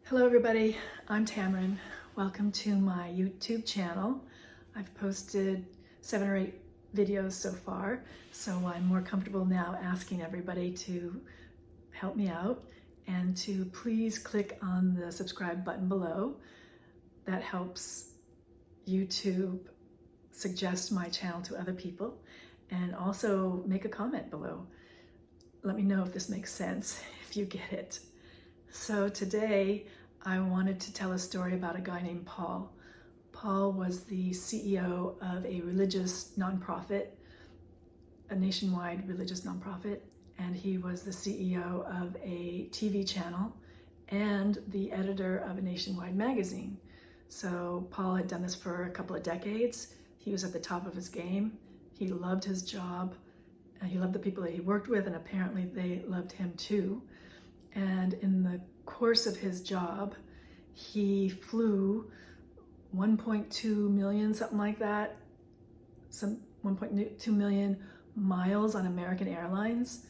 Hello everybody, I'm Tamron. Welcome to my YouTube channel. I've posted 7 or 8 videos so far, so I'm more comfortable now asking everybody to help me out and to please click on the subscribe button below. That helps YouTube suggest my channel to other people, and also make a comment below. Let me know if this makes sense, if you get it. So today I wanted to tell a story about a guy named Paul. Paul was the CEO of a religious nonprofit, a nationwide religious nonprofit, and he was the CEO of a TV channel and the editor of a nationwide magazine. So Paul had done this for a couple of decades. He was at the top of his game. He loved his job. He loved the people that he worked with, and apparently they loved him too. And in the course of his job, he flew 1.2 million, something like that, some 1.2 million miles on American Airlines.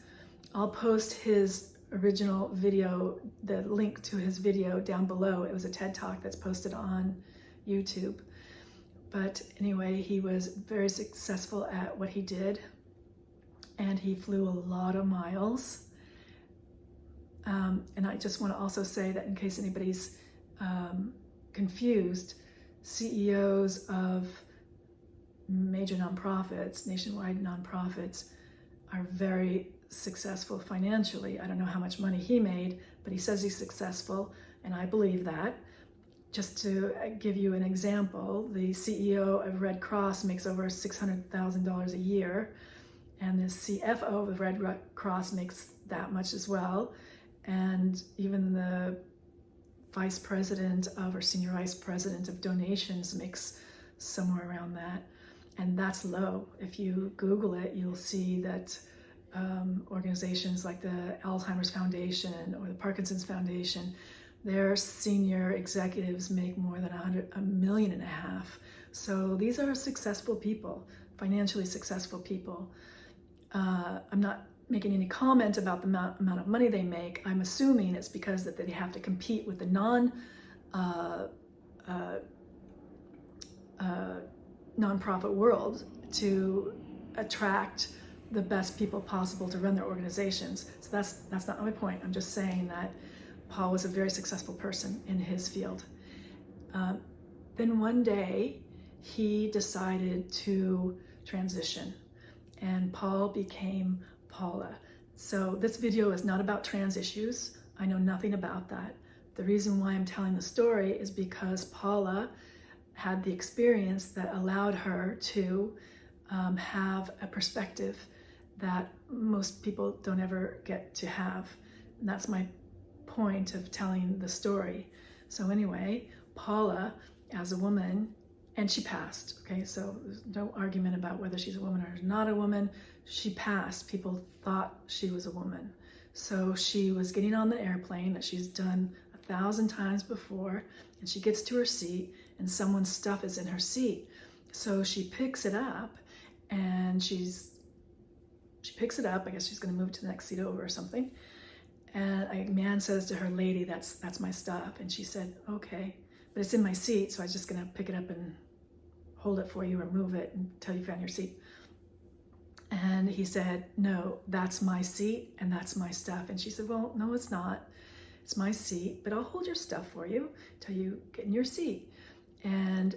I'll post his original video, the link to his video down below. It was a TED Talk that's posted on YouTube. But anyway, he was very successful at what he did, and he flew a lot of miles. And I just want to also say that in case anybody's confused, CEOs of major nonprofits, nationwide nonprofits, are very successful financially. I don't know how much money he made, but he says he's successful, and I believe that. Just to give you an example, the CEO of Red Cross makes over $600,000 a year, and the CFO of Red Cross makes that much as well. And even the vice president of, or senior vice president of donations makes somewhere around that. And that's low. If you Google it, you'll see that organizations like the Alzheimer's Foundation or the Parkinson's Foundation, their senior executives make more than $1.5 million. So these are successful people, financially successful people. I'm not making any comment about the amount of money they make. I'm assuming it's because that they have to compete with the nonprofit world to attract the best people possible to run their organizations. So that's not my point. I'm just saying that Paul was a very successful person in his field. Then one day he decided to transition, and Paul became Paula. So this video is not about trans issues. I know nothing about that. The reason why I'm telling the story is because Paula had the experience that allowed her to have a perspective that most people don't ever get to have. And that's my point of telling the story. So anyway, Paula, as a woman, and she passed, okay? So there's no argument about whether she's a woman or not a woman. She passed. People thought she was a woman. So she was getting on the airplane that she's done 1,000 times before, and she gets to her seat, and someone's stuff is in her seat. So she picks it up, and she picks it up. I guess she's gonna move to the next seat over or something. And a man says to her, "Lady, that's my stuff." And she said, "Okay, but it's in my seat, so I'm just gonna pick it up and hold it for you or move it until you found your seat." And he said, "No, that's my seat and that's my stuff." And she said, "Well, no, it's not. It's my seat, but I'll hold your stuff for you till you get in your seat." And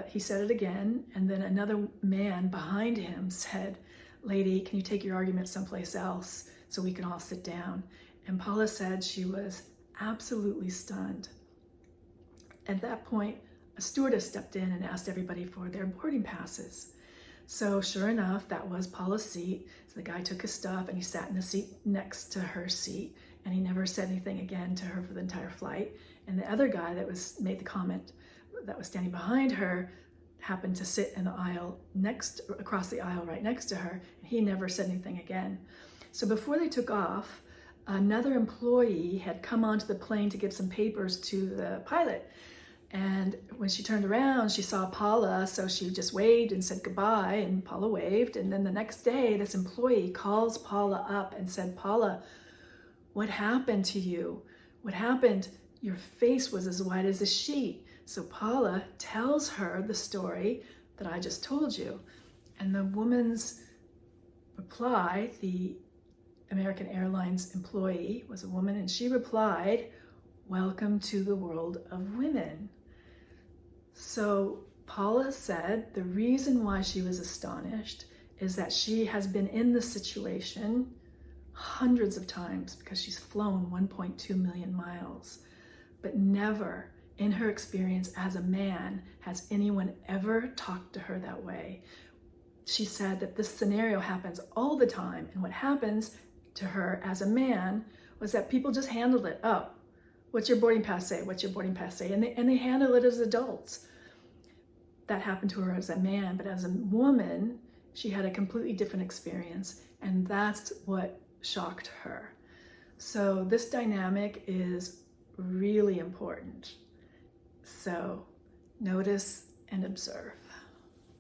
he said it again. And then another man behind him said, "Lady, can you take your argument someplace else so we can all sit down?" And Paula said she was absolutely stunned. At that point, a stewardess stepped in and asked everybody for their boarding passes. So sure enough, that was Paula's seat. So the guy took his stuff and he sat in the seat next to her seat, and he never said anything again to her for the entire flight. And the other guy that made the comment, that was standing behind her, happened to sit in the aisle across the aisle right next to her, and he never said anything again. So before they took off, another employee had come onto the plane to give some papers to the pilot. And when she turned around, she saw Paula, so she just waved and said goodbye, and Paula waved. And then the next day, this employee calls Paula up and said, "Paula, what happened to you? What happened? your face was as white as a sheet. So Paula tells her the story that I just told you. And the woman's reply, the American Airlines employee was a woman, and she replied, "Welcome to the world of women." So Paula said the reason why she was astonished is that she has been in this situation hundreds of times because she's flown 1.2 million miles, but never in her experience as a man has anyone ever talked to her that way. She said that this scenario happens all the time, and what happens to her as a man was that people just handled it. "Oh, what's your boarding pass say? What's your boarding pass say?" And they handle it as adults. That happened to her as a man, but as a woman, she had a completely different experience, and that's what shocked her. So this dynamic is really important. So notice and observe.